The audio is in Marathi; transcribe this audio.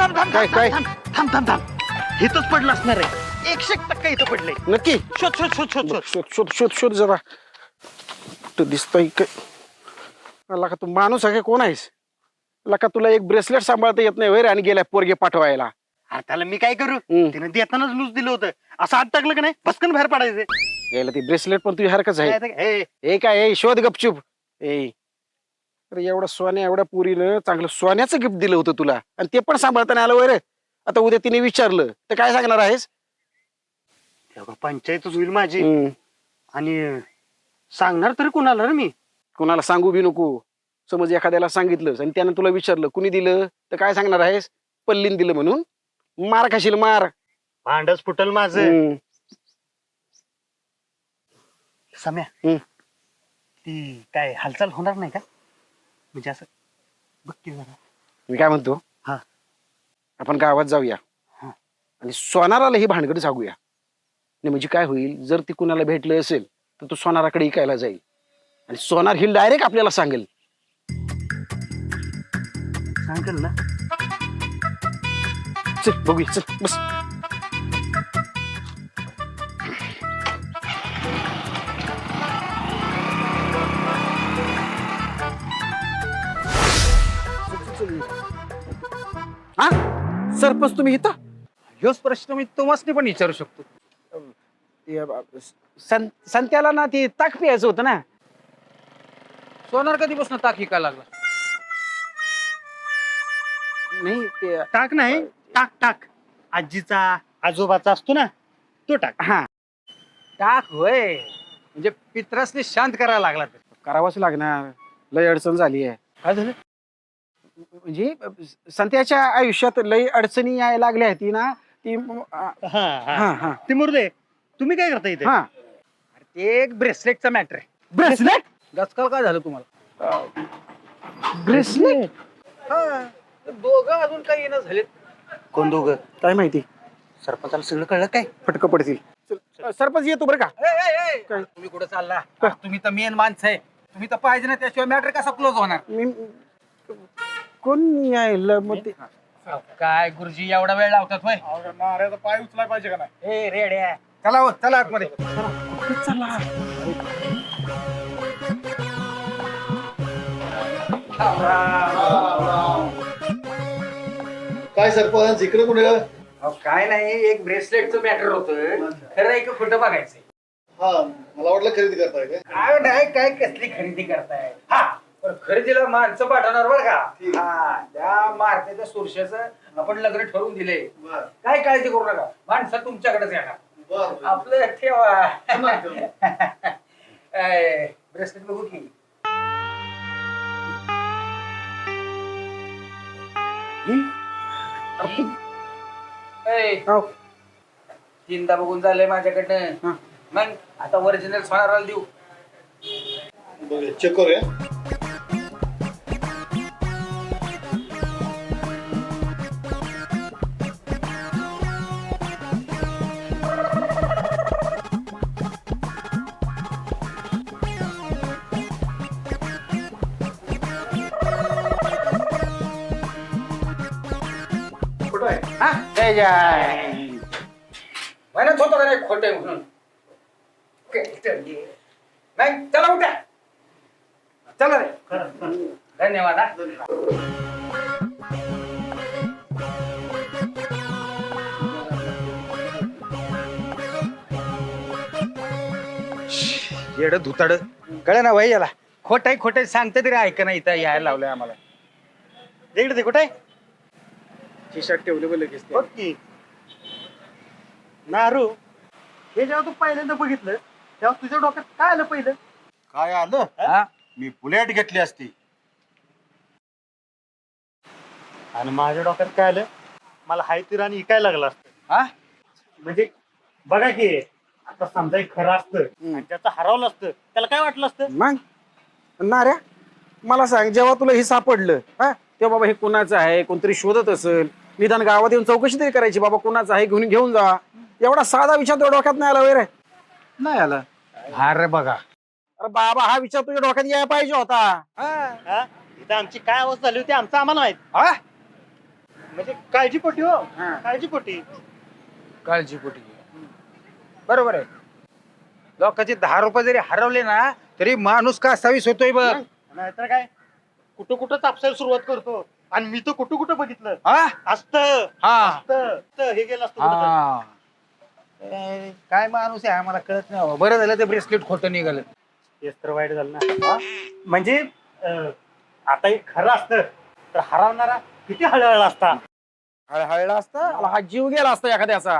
थांब थांब काय काय थांब थांब थांब इथंच पडलं असणार आहे 100% इथं पडलंय नक्की शोध शोध शोध शोध शोध शोध शोध शोध शोध जरा तू दिसतोय काय अला का तू माणूस आहे का कोण आहेस अला का तुला एक ब्रेसलेट सांभाळता येत नाही वैर आणि गेलाय पोरगे पाठवायला अरे त्याला मी काय करू हम्म. तिने देतानाच लूज दिलं होतं असं हात टाकलं का नाही भस्कन बाहेर पडायचं यायला ती ब्रेसलेट पण तुझ्या हरकच आहे हे, ए काय ए शोध गपचूप ए अरे एवढं सोन्या एवढ्या पुरीनं चांगलं सोन्याचं गिफ्ट दिलं होतं तुला आणि ते पण सांभाळताना आलं वैर आता उद्या तिने विचारलं तर काय सांगणार आहेस तेव्हा पंचायतच होईल माझी हम्म. आणि सांगणार तरी कोणाला रे मी कुणाला सांगू बी नको समज एखाद्याला सांगितलं आणि त्यानं तुला विचारलं कुणी दिलं तर काय सांगणार आहेस पल्लीन दिलं म्हणून मार खाशील मार भांडच फुटल माझं हम्म. सम्या हम्म. ती काय हालचाल होणार नाही का म्हणजे असं बघ की जरा मी काय म्हणतो हा. आपण गावात जाऊया हा. आणि सोनाराला ही भानगड सांगूया आणि म्हणजे काय होईल जर ती कुणाला भेटलं असेल तर तो सोनाराकडे इकायला जाईल आणि सोनार ही डायरेक्ट आपल्याला सांगेल सांगेल ना चल बघूया चल बस हा सरपंच तुम्ही इथं ह्योच प्रश्न मी तुम्हाला पण विचारू शकतो. संत्याला ना ती ताक प्यायचं होतं ना सोनार कधीपासून ताक हिकायला लागला? नाही ते टाक नाही टाक टाक आजीचा आजोबाचा असतो ना तो टाक हा टाक होय म्हणजे पित्रासने शांत करायला लागला तर करावंच लागणार लय अडचण झाली आहे काय झालं? म्हणजे संत्याच्या आयुष्यात लय अडचणी यायला लागल्या ती ना ती हा हा हा हा ते मुर्दे तुम्ही काय करता इथे हा ते एक ब्रेसलेटचा मॅटर आहे. ब्रेसलेट गजकाल काय झालं तुम्हाला? ब्रेसलेट हा दोघं अजून काही येणं झालेत. कोण दोघं काय माहिती सरपंचाला सगळं कळलं काय फटकं पडतील चल, सरपंच येतो बरं का काय? तुम्ही कुठे चालला? तुम्ही तर मेन माणसं आहे. तुम्ही तर पाहिजे ना त्याशिवाय मॅटर कसा क्लोज होणार? मी कोण यायला मग ते काय गुरुजी एवढा वेळ लावतात होय? नाऱ्याचा पाय उचलाय पाहिजे का नाही ए रेड्या चला हो चला आतमध्ये. कुठे चला काय सरपंच इकडे कुठे अहो, काय नाही एक ब्रेसलेटचं मॅटर होतं. खरं आहे का खोटं बघायचंय? हा मला वाटलं खरेदी करताय काय काय नाही काय कसली खरेदी करताय? हा पण खरेदीला माणसं पाठवणार बरं का? हा त्या मारत्याच्या सुरशाचं आपण लग्न ठरवून दिले. बर काय काळजी करू नका, माणसं तुमच्याकडेच येणार. बर आपलं ठेवा. बर ब्रेसलेट बघू की. ए, हो. तीनदा बघून झालंय माझ्याकडनं. मग आता ओरिजिनल सोनाराला देऊ. बघूया चेक करूया कुठं आहे हा जय जय म्हणत होतो का नाही खोटे म्हणून? नाही चला उठा चला रे. धन्यवाद हा. येड धुताड कळ ना भाई याला खोटाई खोटाई सांगते तरी ऐक ना इथं यायला लावलंय आम्हाला. इकडे ते कुठे आहे खिशात ठेवले बघ लगेच ते. बघ की नारू हे जेव्हा तू पहिल्यांदा बघितलं तेव्हा तुझ्या डोक्यात काय आलं पहिलं काय आलं हा? मी बुलेट घेतली असती आणि माझ्या डोक्यात काय आलं मला हाय ती राणी इकायला लागला असतं हा? म्हणजे बघा की आता समजा एक खरं असतं आणि त्याचं हरवलं असतं त्याला काय वाटलं असतं मग नाऱ्या मला सांग जेव्हा तुला हे सापडलं हा तेव्हा बाबा हे कोणाचं आहे कोणतरी शोधत असेल निदान गावात येऊन चौकशी तरी करायची बाबा कोणाचं आहे घेऊन जा एवढा साधा विचार तुझ्या डोक्यात नाही आला वैर नाही आलं अरे बघा अरे बाबा हा विचार तुझ्या डोक्यात यायला पाहिजे होता हा? इथं आमची काय अवस्था झाली होती आमचं आम्हाला माहित हा? म्हणजे काळजीपोटी हो हा. काळजीपोटी. काळजीपोटी बरोबर आहे. लोकांचे 10 रुपये जरी हरवले ना तरी माणूस का असावीस होतोय बघ. नाहीतर काय कुठं कुठं तापसायला सुरुवात करतो आणि मी तर कुठं कुठं बघितलं हा असतं हा असतं हे गेलं असतं कुठं. हा काय माणूस आहे आम्हाला कळत नाही बाबा. बरं झालं ते ब्रेसलेट खोटं निघालं. तेच तर वाईट झालं ना. म्हणजे आता हे खरं असतं तर हरवणारा किती हळहळ असता. हळहळला असता हा जीव गेला असता एखाद्याचा.